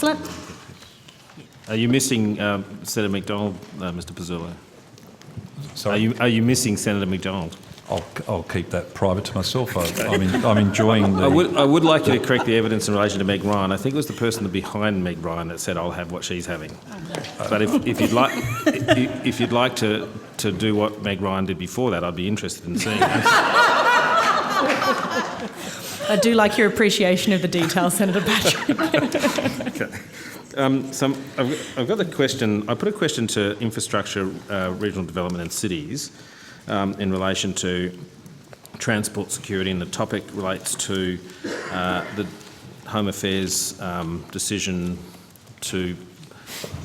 Councillor. Are you missing Senator McDonald, Mr. Pizzullo? Sorry? Are you missing Senator McDonald? I'll keep that private to myself. I'm enjoying the... I would like you to correct the evidence in relation to Meg Ryan. I think it was the person behind Meg Ryan that said, "I'll have what she's having." But if you'd like to do what Meg Ryan did before that, I'd be interested in seeing that. I do like your appreciation of the detail, Senator Patrick. Okay. So I've got the question. I put a question to Infrastructure, Regional Development and Cities in relation to transport security, and the topic relates to the Home Affairs decision to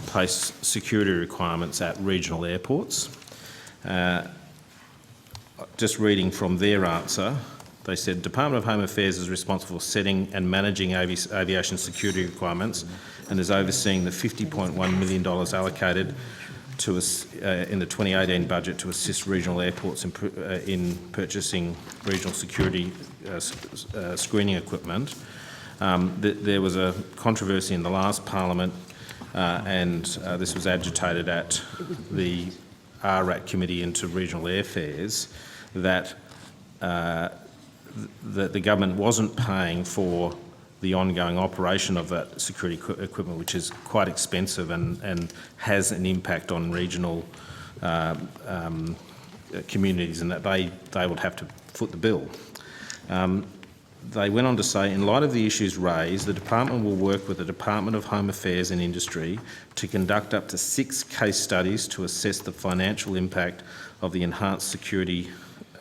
place security requirements at regional airports. Just reading from their answer, they said, Department of Home Affairs is responsible for setting and managing aviation security requirements and is overseeing the $50.1 million allocated to us in the 2018 budget to assist regional airports in purchasing regional security screening equipment. There was a controversy in the last Parliament and this was agitated at the RRAC Committee into Regional Airfares that the government wasn't paying for the ongoing operation of that security equipment, which is quite expensive and has an impact on regional communities, and that they would have to foot the bill. They went on to say, in light of the issues raised, the department will work with the Department of Home Affairs and Industry to conduct up to 6 case studies to assess the financial impact of the enhanced security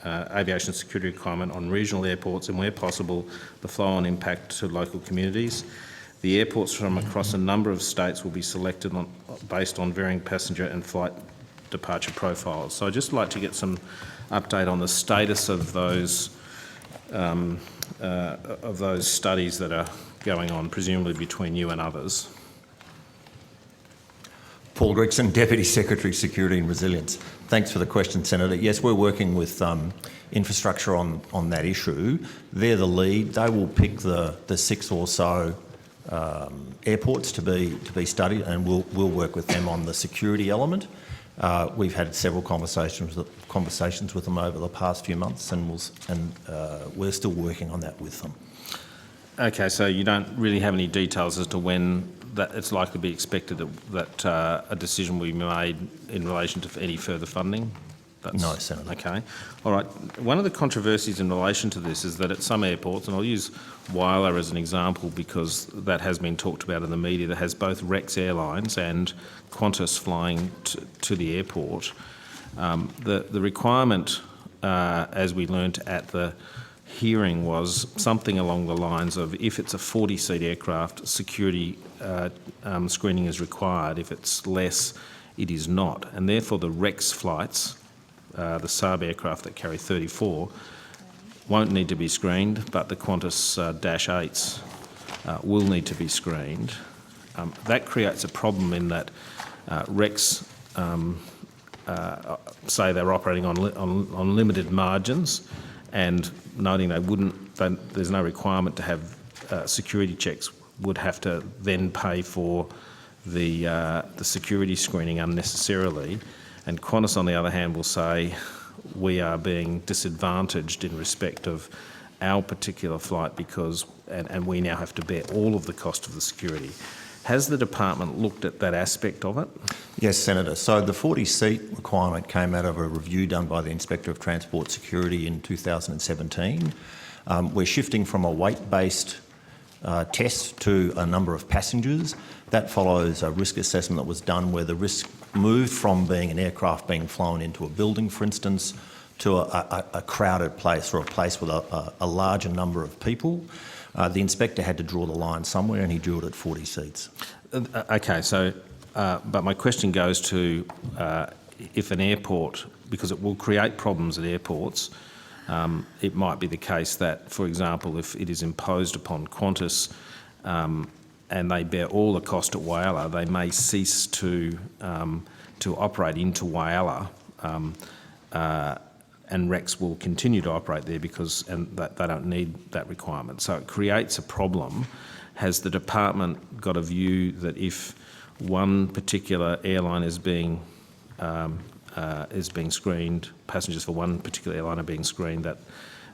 aviation security requirement on regional airports and, where possible, the flow-on impact to local communities. The airports from across a number of states will be selected based on varying passenger and flight departure profiles. So I'd just like to get some update on the status of those studies that are going on, presumably between you and others. Paul Gregson, Deputy Secretary, Security and Resilience. Thanks for the question, Senator. Yes, we're working with infrastructure on that issue. They're the lead. They will pick the 6 or so airports to be studied, and we'll work with them on the security element. We've had several conversations with them over the past few months, and we're still working on that with them. Okay, so you don't really have any details as to when that it's likely to be expected that a decision will be made in relation to any further funding? No, Senator. Okay. All right. One of the controversies in relation to this is that at some airports, and I'll use Whyalla as an example because that has been talked about in the media, that has both Rex Airlines and Qantas flying to the airport. The requirement, as we learnt at the hearing, was something along the lines of, if it's a 40-seat aircraft, security screening is required. If it's less, it is not. And therefore the Rex flights, the Saab aircraft that carry 34, won't need to be screened, but the Qantas Dash 8s will need to be screened. That creates a problem in that Rex say they're operating on limited margins, and noting there's no requirement to have security checks, would have to then pay for the security screening unnecessarily. And Qantas, on the other hand, will say we are being disadvantaged in respect of our particular flight because, and we now have to bear all of the cost of the security. Has the department looked at that aspect of it? Yes, Senator. So the 40-seat requirement came out of a review done by the Inspector of Transport Security in 2017. We're shifting from a weight-based test to a number of passengers. That follows a risk assessment that was done where the risk moved from being an aircraft being flown into a building, for instance, to a crowded place, or a place with a larger number of people. The inspector had to draw the line somewhere, and he drew it at 40 seats. Okay, so, but my question goes to if an airport, because it will create problems at airports, it might be the case that, for example, if it is imposed upon Qantas and they bear all the cost at Whyalla, they may cease to operate into Whyalla, and Rex will continue to operate there because they don't need that requirement. So it creates a problem. has the department got a view that if one particular airline is being screened, passengers for one particular airline are being screened, that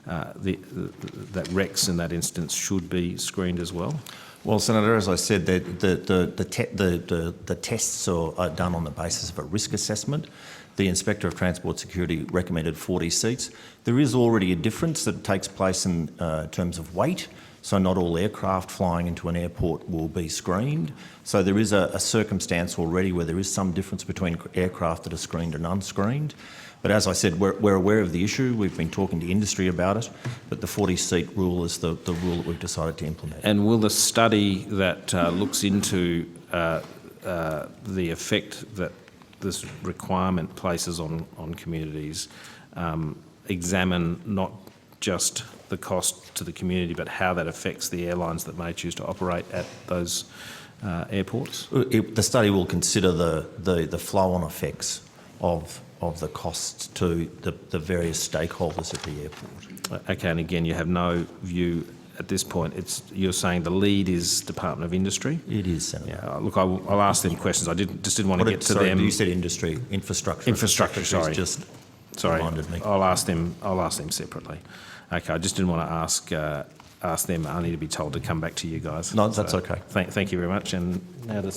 that REX in that instance should be screened as well? Well, Senator, as I said, the tests are done on the basis of a risk assessment. The Inspector of Transport Security recommended 40 seats. There is already a difference that takes place in terms of weight, so not all aircraft flying into an airport will be screened. So there is a circumstance already where there is some difference between aircraft that are screened and unscreened. But as I said, we're aware of the issue. We've been talking to industry about it, but the 40-seat rule is the rule that we've decided to implement. And will the study that looks into the effect that this requirement places on communities examine not just the cost to the community, but how that affects the airlines that may choose to operate at those airports? The study will consider the flow-on effects of the costs to the various stakeholders at the airport. Okay, and again, you have no view at this point. You're saying the lead is Department of Industry? It is, Senator. Yeah, look, I'll ask them questions. I just didn't want to get to them. You said industry, infrastructure. Infrastructure, sorry. Just Sorry, reminded me. I'll ask them separately. Okay, I just didn't want to ask them. I need to be told to come back to you guys. No, that's okay. Thank you very much. And now the